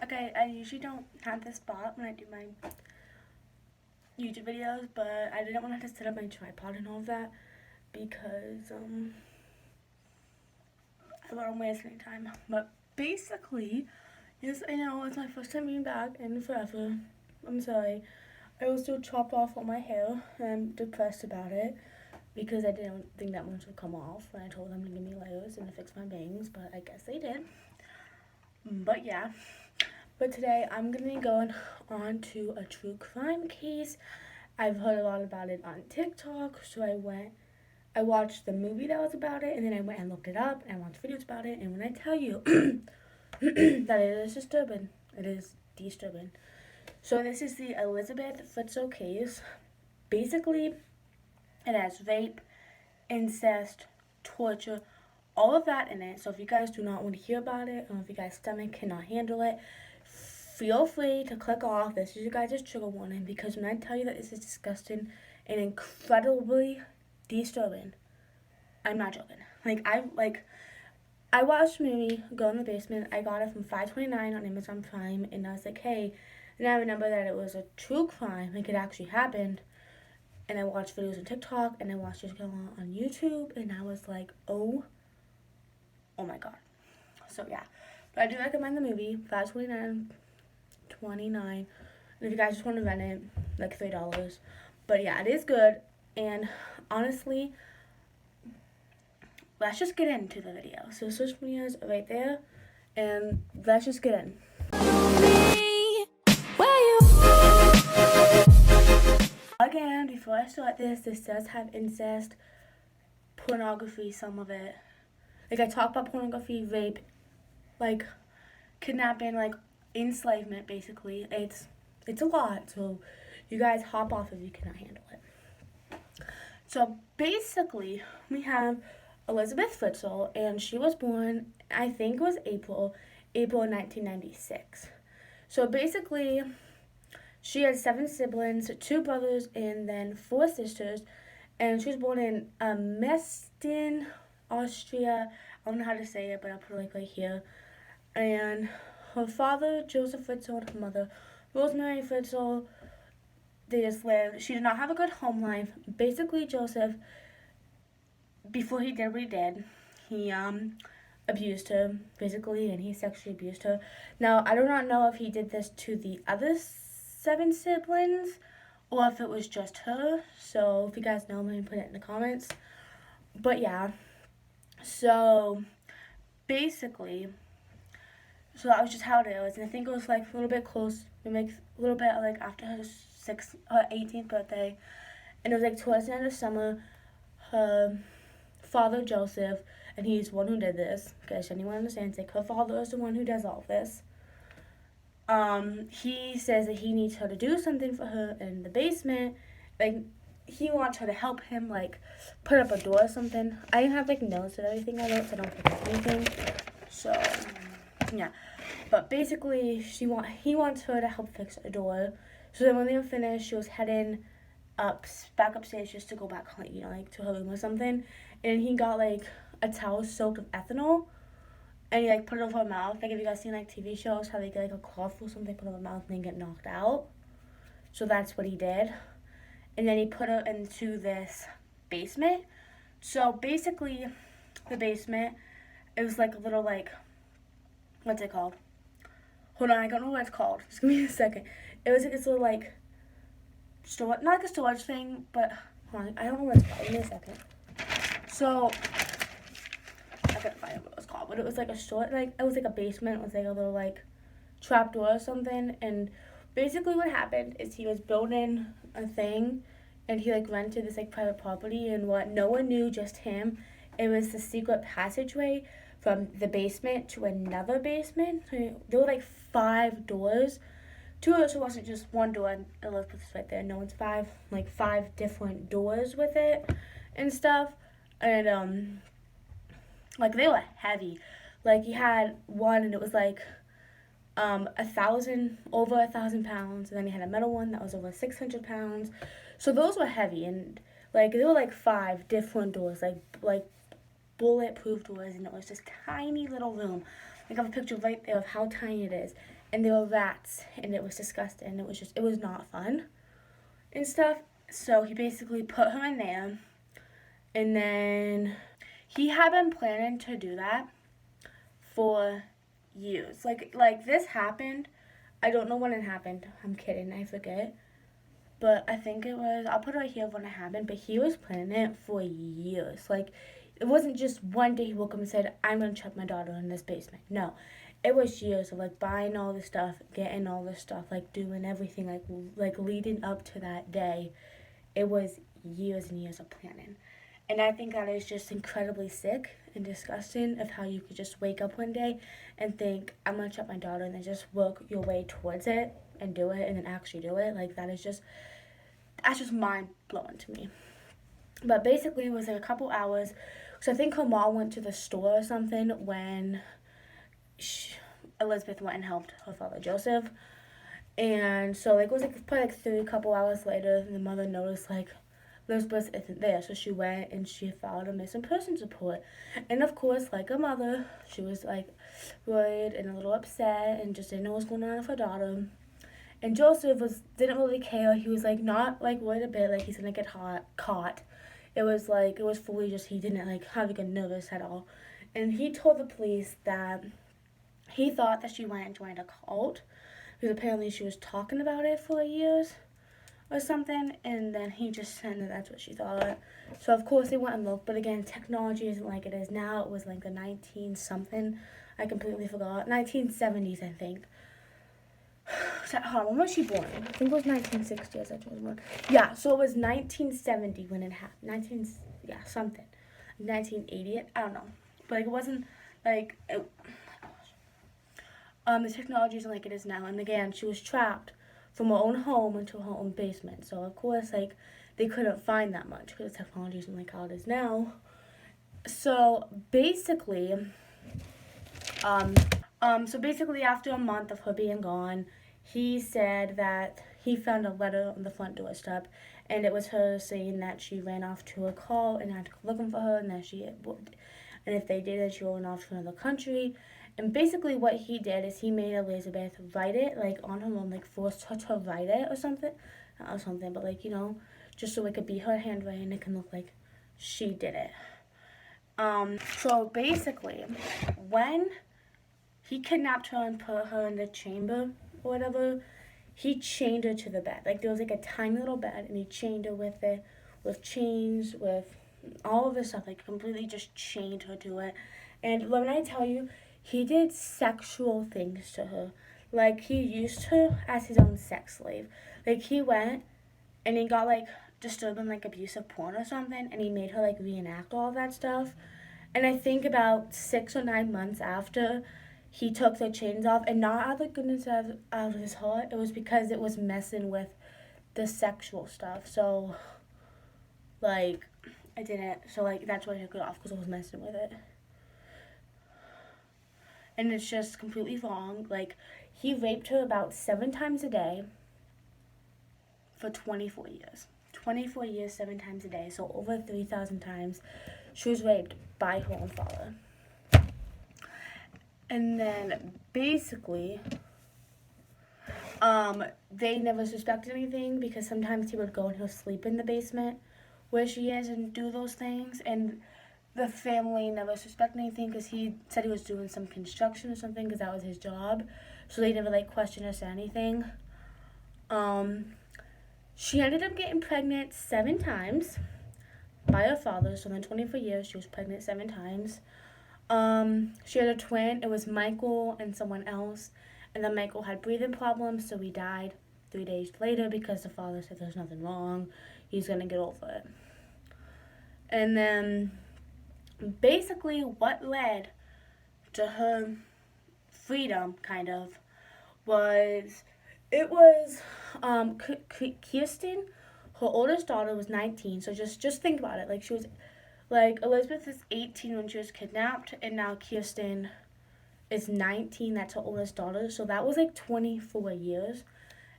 Okay, I usually don't have this spot when I do my YouTube videos, but I didn't want to have to set up my tripod and all of that because I don't want to waste any time. But basically, yes, I know it's my first time being back in forever. I'm sorry. I also chopped off all my hair. I'm depressed about it because I didn't think that much would come off when I told them to give me layers and to fix my bangs, but I guess they did. But yeah. But today I'm gonna be going on to a true crime case. I've heard a lot about it on TikTok, so I watched the movie that was about it, and then I went and looked it up, and I watched videos about it, and when I tell you that it is disturbing, it is disturbing. So this is the Elisabeth Fritzl case. Basically, it has rape, incest, torture, all of that in it. So if you guys do not want to hear about it, or if you guys' stomach cannot handle it, feel free to click off. This is your guys' trigger warning because when I tell you that this is disgusting and incredibly disturbing, I'm not joking. I watched the movie Go in the Basement. I got it from $5.29 on Amazon Prime, and I was like, hey. And I remember that it was a true crime, like it actually happened. And I watched videos on TikTok, and I watched it go on YouTube, and I was like, oh my god. So yeah, but I do recommend the movie. $5.29. And if you guys just want to rent it, like $3. But yeah, it is good. And honestly, let's just get into the video. So social media is right there, and let's just get in. Again, before I start this does have incest, pornography, some of it. Like I talk about pornography, rape, like kidnapping, like enslavement. Basically, it's a lot. So you guys hop off if you cannot handle it. So basically, we have Elisabeth Fritzl, and she was born, I think it was April 1996. So basically, she had 7 siblings, 2 brothers, and then 4 sisters. And she was born in Mesten, Austria. I don't know how to say it, but I'll put it like right here. And her father, Joseph Fritzl, and her mother, Rosemary Fritzl, they just lived. She did not have a good home life. Basically, Joseph, before he did what he did, he abused her physically and he sexually abused her. Now, I do not know if he did this to the other 7 siblings or if it was just her. So if you guys know, maybe put it in the comments. But yeah, so basically, so that was just how it was. And I think it was like a little bit close, maybe a little bit like after her 18th birthday. And it was like towards the end of summer, her father Joseph, and he's the one who did this, because anyone understands, like her father is the one who does all this. He says that he needs her to do something for her in the basement. Like he wants her to help him, like put up a door or something. I didn't have like notes and everything I wrote, so I don't forget anything. So yeah, but basically he wants her to help fix a door. So then when they were finished, she was heading back upstairs just to go back, like, you know, like to her room or something. And he got like a towel soaked with ethanol, and he like put it over her mouth. Like if you guys seen like TV shows, how they get like a cloth or something, put it over her mouth and then get knocked out. So that's what he did. And then he put her into this basement. So basically, the basement, it was like a little like, what's it called? Hold on, I don't know what it's called. Just give me a second. It was like this little like store, not like a storage thing, but hold on, I don't know what it's called. Give me a second. So I couldn't find what it was called, but it was like a store, like it was like a basement with like a little like trap door or something. And basically, what happened is he was building a thing, and he like rented this like private property, and what no one knew, just him. It was the secret passageway from the basement to another basement. So there were like 5 doors. Two of us, it wasn't just one door, and Elizabeth's right there. No, it's like 5 different doors with it and stuff. And like they were heavy. Like he had one, and it was like 1,000 pounds, and then he had a metal one that was over 600 pounds. So those were heavy, and like there were like 5 different doors, like bulletproof doors, and it was this tiny little room. Like I have a picture right there of how tiny it is. and there were rats, and it was disgusting. It was not fun and stuff. So he basically put her in there, and then he had been planning to do that for years. Like this happened. I don't know when it happened. I'm kidding. I forget. But I think it was. I'll put it right here when it happened. But he was planning it for years. Like, it wasn't just one day he woke up and said, "I'm gonna trap my daughter in this basement." No, it was years of like buying all the stuff, getting all the stuff, like doing everything, like leading up to that day. It was years and years of planning. And I think that is just incredibly sick and disgusting of how you could just wake up one day and think, "I'm going to trap my daughter," and then just work your way towards it and do it and then actually do it. Like, that's just mind-blowing to me. But basically, it was like a couple hours. So I think her mom went to the store or something when Elisabeth went and helped her father, Joseph. And so, like, it was like probably like a couple hours later, and the mother noticed, like, Elizabeth isn't there. So she went and she filed a missing persons report. And of course, like a mother, she was like worried and a little upset and just didn't know what was going on with her daughter. And Joseph didn't really care. He was like not like worried a bit, like he's gonna get caught. It was fully just he didn't like have like a nervous at all. And he told the police that he thought that she went and joined a cult because apparently she was talking about it for years or something, and then he just said that that's what she thought. So of course they went and looked, but again, technology isn't like it is now. It was like the 19 something. I completely forgot. 1970s, I think. Hold on, when was she born? I think it was 1960 as I was born. Yeah, so it was 1970 when it happened. Something. 1980, I don't know. But like, it wasn't like it, the technology isn't like it is now. And again, she was trapped from her own home into her own basement. So of course, like, they couldn't find that much because the technology isn't like how it is now. So basically, after a month of her being gone, he said that he found a letter on the front doorstep, and it was her saying that she ran off to a call and had to go looking for her, and if they did it, she went off to another country. And basically what he did is he made Elisabeth write it, like, on her own, like, forced her to write it or something. Not or something, but, like, just so it could be her handwriting and it can look like she did it. So basically, when he kidnapped her and put her in the chamber or whatever, he chained her to the bed. Like, there was, like, a tiny little bed, and he chained her with chains, with all of this stuff, like, completely just chained her to it. And when I tell you, he did sexual things to her. Like, he used her as his own sex slave. Like, he went and he got, like, disturbing, like, abusive porn or something, and he made her, like, reenact all of that stuff. And I think about 6 or 9 months after, he took the chains off, and not out of the goodness out of his heart. It was because it was messing with the sexual stuff. So, like, I didn't. So, like, that's why I took it off, because it was messing with it. And it's just completely wrong. Like, he raped her about 7 times a day for 24 years. 24 years, 7 times a day. So over 3,000 times she was raped by her own father. And then basically, they never suspected anything because sometimes he would go and he'll sleep in the basement where she is and do those things. And the family never suspected anything because he said he was doing some construction or something because that was his job. So they never, like, questioned or said anything. She ended up getting pregnant 7 times by her father. So in 24 years, she was pregnant 7 times. She had a twin. It was Michael and someone else. And then Michael had breathing problems, so he died 3 days later because the father said there's nothing wrong. He's going to get over it. And then basically what led to her freedom, kind of, was Kirsten, her oldest daughter, was 19. So just think about it. Like, she was, like, Elisabeth was 18 when she was kidnapped, and now Kirsten is 19. That's her oldest daughter. So that was like 24 years.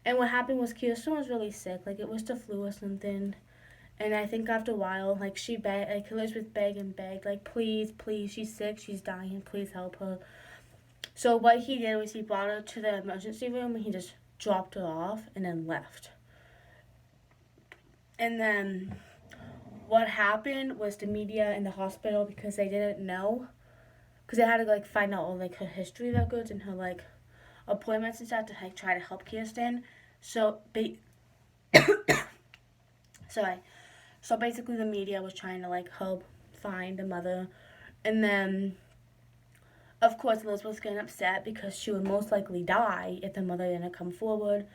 And what happened was Kirsten was really sick. Like, it was the flu or something. And I think after a while, like, she begged, like, Elisabeth begged and begged, like, please, she's sick, she's dying, please help her. So what he did was he brought her to the emergency room and he just dropped her off and then left. And then what happened was the media and the hospital, because they didn't know, because they had to like find out all like her history records and her like appointments and stuff to like try to help Kirsten. So sorry. So basically the media was trying to like help find the mother. And then of course Elizabeth was getting upset because she would most likely die if the mother didn't come forward.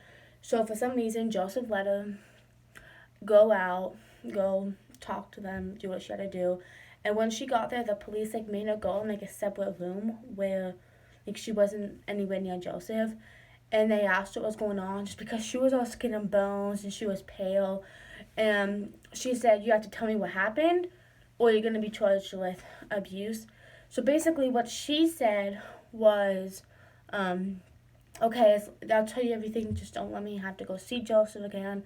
So for some reason Joseph let her go out, go talk to them, do what she had to do. And when she got there, the police like made her go in like a separate room where like she wasn't anywhere near Joseph. And they asked her what was going on just because she was all skin and bones and she was pale. And she said, "You have to tell me what happened or you're going to be charged with abuse." So basically what she said was, okay, I'll tell you everything, just don't let me have to go see Joseph again.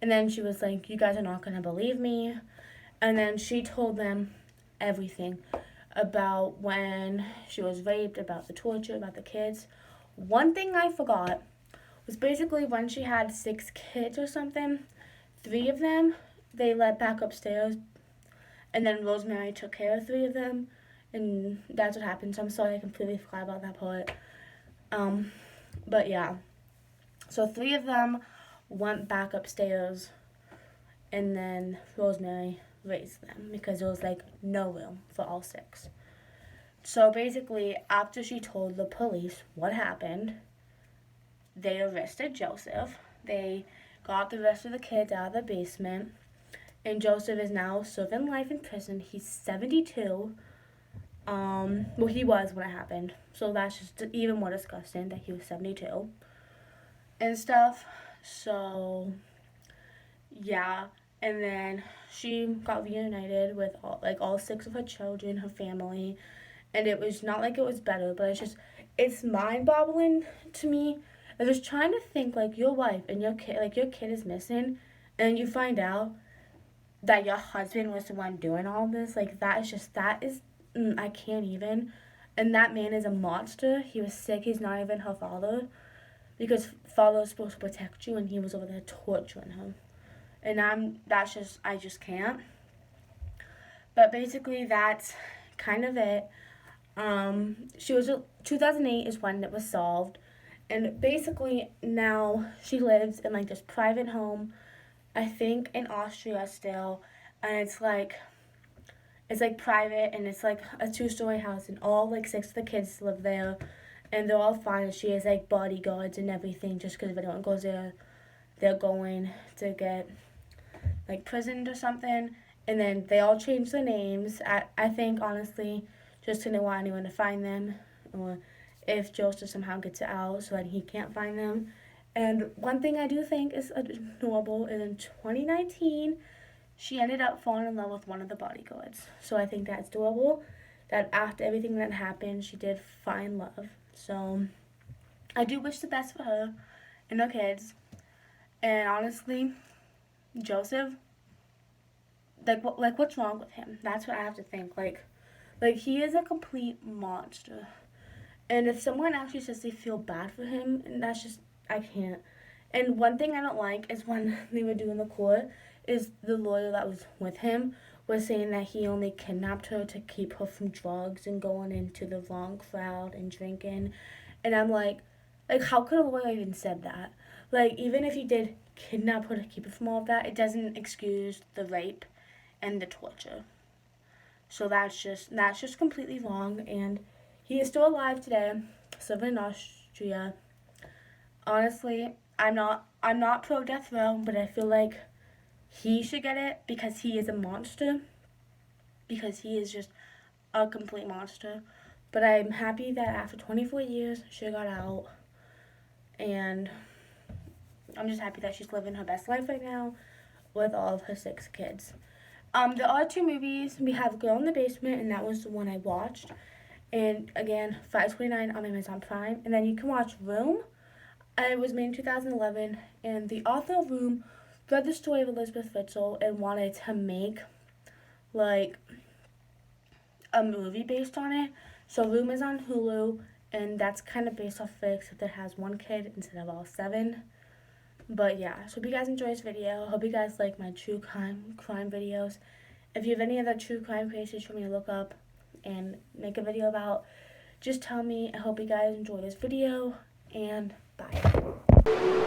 And then she was like, "You guys are not going to believe me." And then she told them everything about when she was raped, about the torture, about the kids. One thing I forgot was basically when she had 6 kids or something, 3 of them they let back upstairs, and then Rosemary took care of 3 of them, and that's what happened. So I'm sorry, I completely forgot about that part. But yeah, so 3 of them went back upstairs, and then Rosemary raised them because there was like no room for all 6. So basically, after she told the police what happened, they arrested Joseph. They got the rest of the kids out of the basement, and Joseph is now serving life in prison. He's 72. Well, he was when it happened, so that's just even more disgusting that he was 72 and stuff. So yeah, and then she got reunited with all 6 of her children, her family, and it was not like it was better, but it's mind-boggling to me. I was trying to think like your wife and your kid is missing, and you find out that your husband was the one doing all this. Like I can't even. And that man is a monster. He was sick. He's not even her father, because father is supposed to protect you, and he was over there torturing her. And I just can't. But basically, that's kind of it. She was 2008 is when it was solved, and basically now she lives in like this private home, I think in Austria still, and it's like private, and it's like a 2-story house, and all like 6 of the kids live there, and they're all fine. And she has like bodyguards and everything, just because if anyone goes there, they're going to get like prisoned or something. And then they all changed their names. I think honestly, just didn't want anyone to find them, or if Joseph somehow gets out so that he can't find them. And one thing I do think is adorable is in 2019, she ended up falling in love with one of the bodyguards. So I think that's adorable that after everything that happened, she did find love. So I do wish the best for her and her kids. And honestly, Joseph, what's wrong with him? That's what I have to think. Like he is a complete monster. And if someone actually says they feel bad for him, and that's just I can't. And one thing I don't like is when they were doing the court, is the lawyer that was with him was saying that he only kidnapped her to keep her from drugs and going into the wrong crowd and drinking. And I'm like how could a lawyer even said that? Like even if he did kidnap her to keep her from all of that, it doesn't excuse the rape and the torture. So that's just completely wrong, and he is still alive today, living in Austria. Honestly, I'm not pro death row, but I feel like he should get it because he is a monster. Because he is just a complete monster. But I'm happy that after 24 years she got out, and I'm just happy that she's living her best life right now with all of her 6 kids. There are 2 movies. We have Girl in the Basement, and that was the one I watched. And again, $5.29 on Amazon Prime. And then you can watch Room. It was made in 2011, and the author of Room read the story of Elisabeth Fritzl and wanted to make like a movie based on it. So Room is on Hulu, and that's kind of based off of it, except it has one kid instead of all 7. But yeah, so hope you guys enjoy this video. Hope you guys like my true crime videos. If you have any other true crime cases for me to look up and make a video about, just tell me. I hope you guys enjoy this video, and bye.